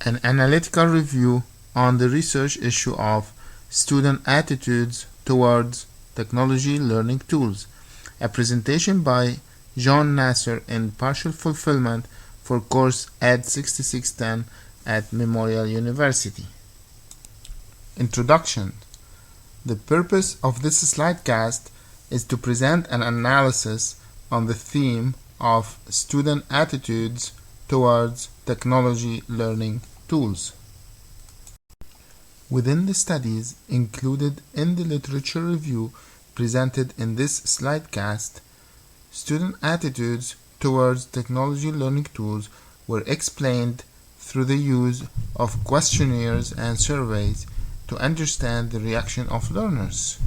An analytical review on the research issue of Student Attitudes Towards Technology Learning Tools, a presentation by John Nasser in partial fulfillment for course ED 6610 at Memorial University. Introduction. The purpose of this slidecast is to present an analysis on the theme of student attitudes towards technology learning tools. Within the studies included in the literature review presented in this slidecast, student attitudes towards technology learning tools were explained through the use of questionnaires and surveys to understand the reaction of learners.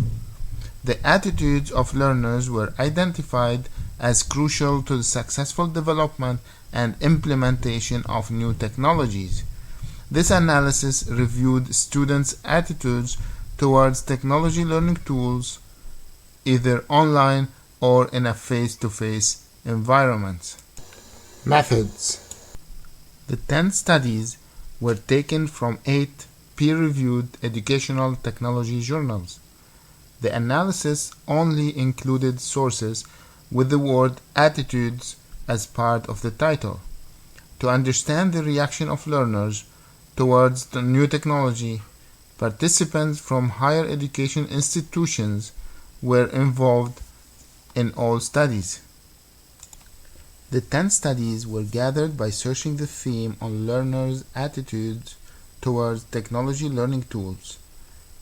The attitudes of learners were identified as crucial to the successful development and implementation of new technologies. This analysis reviewed students' attitudes towards technology learning tools, either online or in a face-to-face environment. Methods. The 10 studies were taken from 8 peer-reviewed educational technology journals. The analysis only included sources with the word attitudes as part of the title. To understand the reaction of learners towards the new technology, participants from higher education institutions were involved in all studies. The 10 studies were gathered by searching the theme on learners' attitudes towards technology learning tools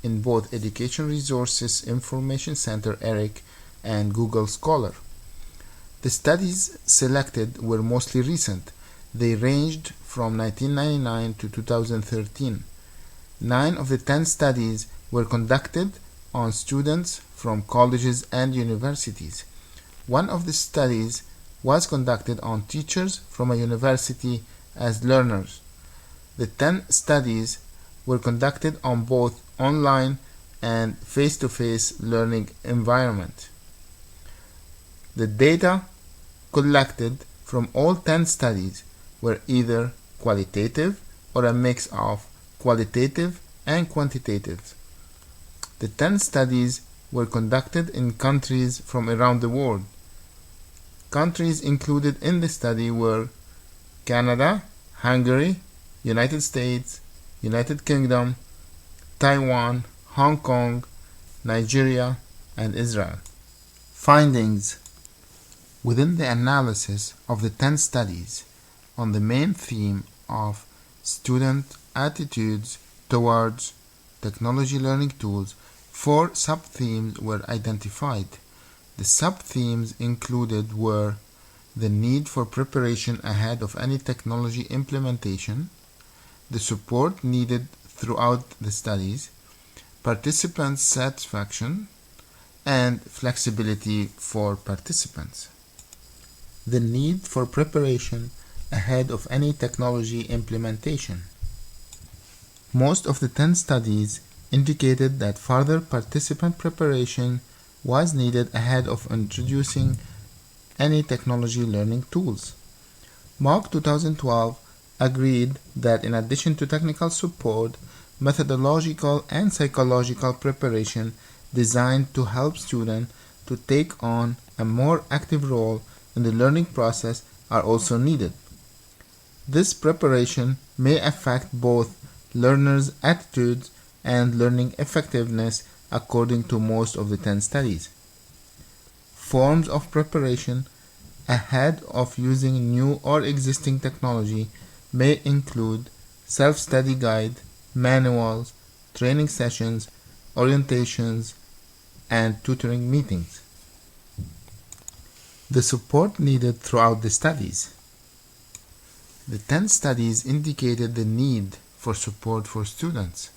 in both Education Resources Information Center ERIC and Google Scholar. The studies selected were mostly recent. They ranged from 1999 to 2013. 9 of the 10 studies were conducted on students from colleges and universities. One of the studies was conducted on teachers from a university as learners. The 10 studies were conducted on both online and face-to-face learning environment. The data collected from all 10 studies were either qualitative or a mix of qualitative and quantitative. The 10 studies were conducted in countries from around the world. Countries included in the study were Canada, Hungary, United States, United Kingdom, Taiwan, Hong Kong, Nigeria, and Israel. Findings. Within the analysis of the 10 studies on the main theme of student attitudes towards technology learning tools, 4 sub-themes were identified. The sub-themes included were the need for preparation ahead of any technology implementation, the support needed throughout the studies, participant satisfaction, and flexibility for participants. The need for preparation ahead of any technology implementation. Most of the 10 studies indicated that further participant preparation was needed ahead of introducing any technology learning tools. MOOC 2012 agreed that in addition to technical support, methodological and psychological preparation designed to help students to take on a more active role in the learning process are also needed. This preparation may affect both learners' attitudes and learning effectiveness according to most of the 10 studies. Forms of preparation ahead of using new or existing technology may include self-study guide, manuals, training sessions, orientations, and tutoring meetings. The support needed throughout the studies. The 10 studies indicated the need for support for students.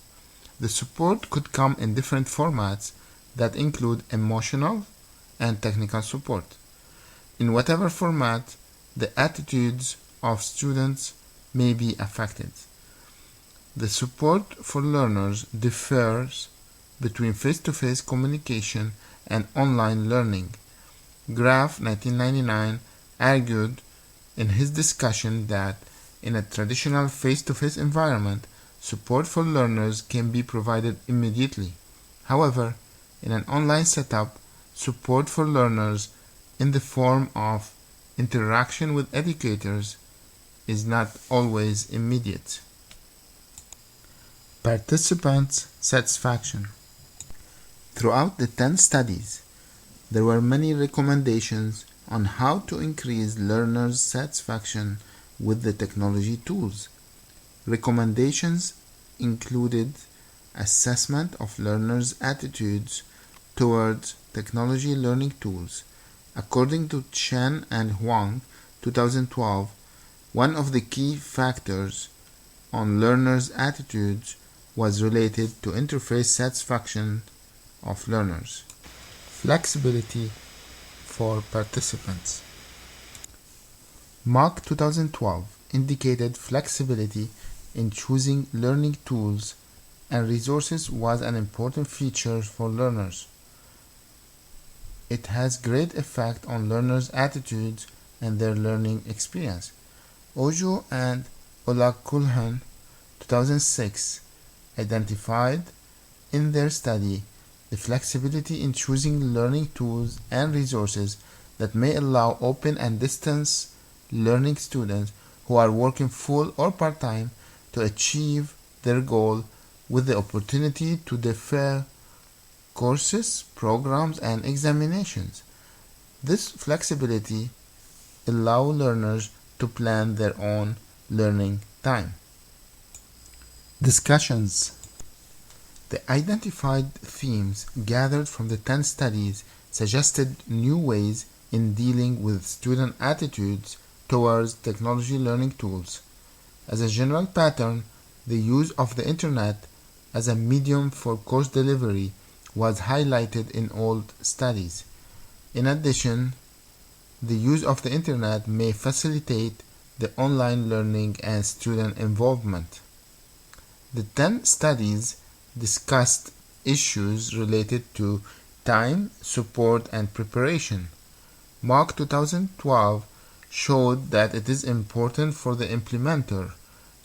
The support could come in different formats that include emotional and technical support. In whatever format, the attitudes of students may be affected. The support for learners differs between face-to-face communication and online learning. Graf 1999 argued in his discussion that In a traditional face-to-face environment, support for learners can be provided immediately. However, in an online setup, support for learners in the form of interaction with educators is not always immediate. Participants' satisfaction. Throughout the 10 studies, there were many recommendations on how to increase learners' satisfaction with the technology tools. Recommendations included assessment of learners' attitudes towards technology learning tools. According to Chen and Huang, 2012, one of the key factors on learners' attitudes was related to interface satisfaction of learners. Flexibility for participants. Mark 2012 indicated flexibility in choosing learning tools and resources was an important feature for learners. It has great effect on learners' attitudes and their learning experience. Ojo and Olakulhan, 2006, identified in their study the flexibility in choosing learning tools and resources that may allow open and distance learning students who are working full or part-time to achieve their goal with the opportunity to defer courses, programs, and examinations. This flexibility allows learners to plan their own learning time. Discussions. The identified themes gathered from the 10 studies suggested new ways in dealing with student attitudes towards technology learning tools. As a general pattern, the use of the Internet as a medium for course delivery was highlighted in all studies. In addition, the use of the Internet may facilitate the online learning and student involvement. The 10 studies discussed issues related to time, support, and preparation. Mark 2012 showed that it is important for the implementer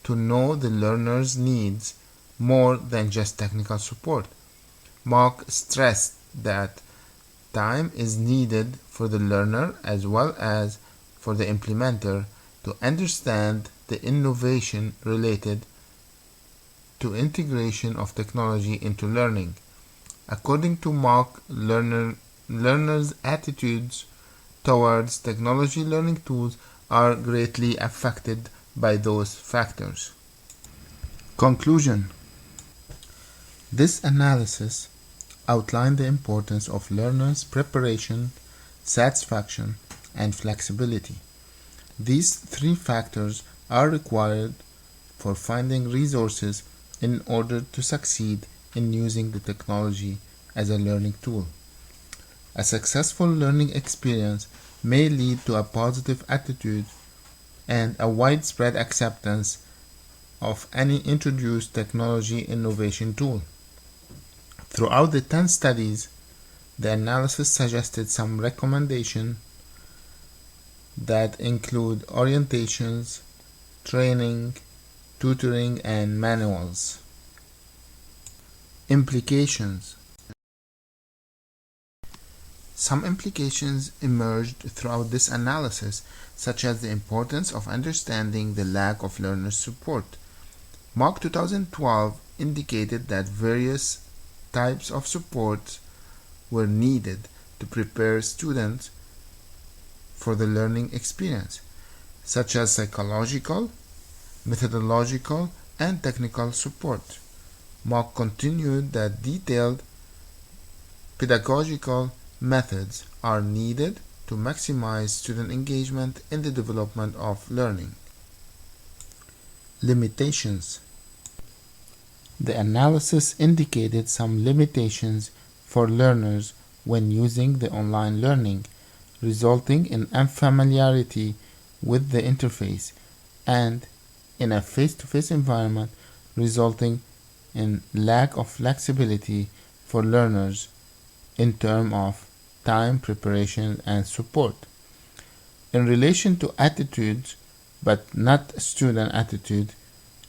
to know the learner's needs more than just technical support. Mark stressed that time is needed for the learner as well as for the implementer to understand the innovation related to integration of technology into learning. According to Mark, learners' attitudes towards technology learning tools are greatly affected by those factors. Conclusion. This analysis outlined the importance of learners' preparation, satisfaction, and flexibility. These three factors are required for finding resources in order to succeed in using the technology as a learning tool. A successful learning experience may lead to a positive attitude and a widespread acceptance of any introduced technology innovation tool. Throughout the 10 studies, the analysis suggested some recommendations that include orientations, training, tutoring, and manuals. Implications. Some implications emerged throughout this analysis, such as the importance of understanding the lack of learner support. Mark 2012 indicated that various types of support were needed to prepare students for the learning experience, such as psychological, methodological, and technical support. Mark continued that detailed pedagogical methods are needed to maximize student engagement in the development of learning. Limitations. The analysis indicated some limitations for learners when using the online learning, resulting in unfamiliarity with the interface, and in a face-to-face environment, resulting in lack of flexibility for learners in terms of time, preparation, and support. In relation to attitudes, but not student attitude,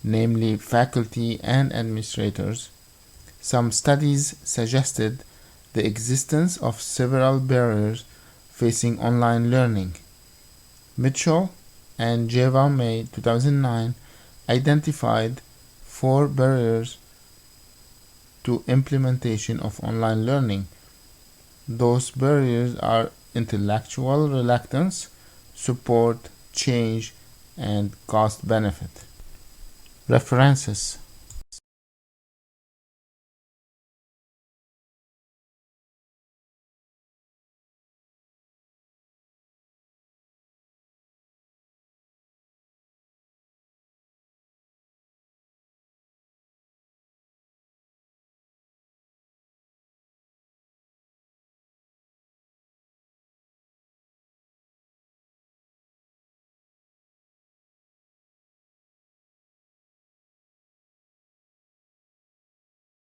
namely faculty and administrators. Some studies suggested the existence of several barriers facing online learning. Mitchell and Jeva May 2009 identified 4 barriers to implementation of online learning. Those barriers are intellectual reluctance, support, change, and cost benefit. References: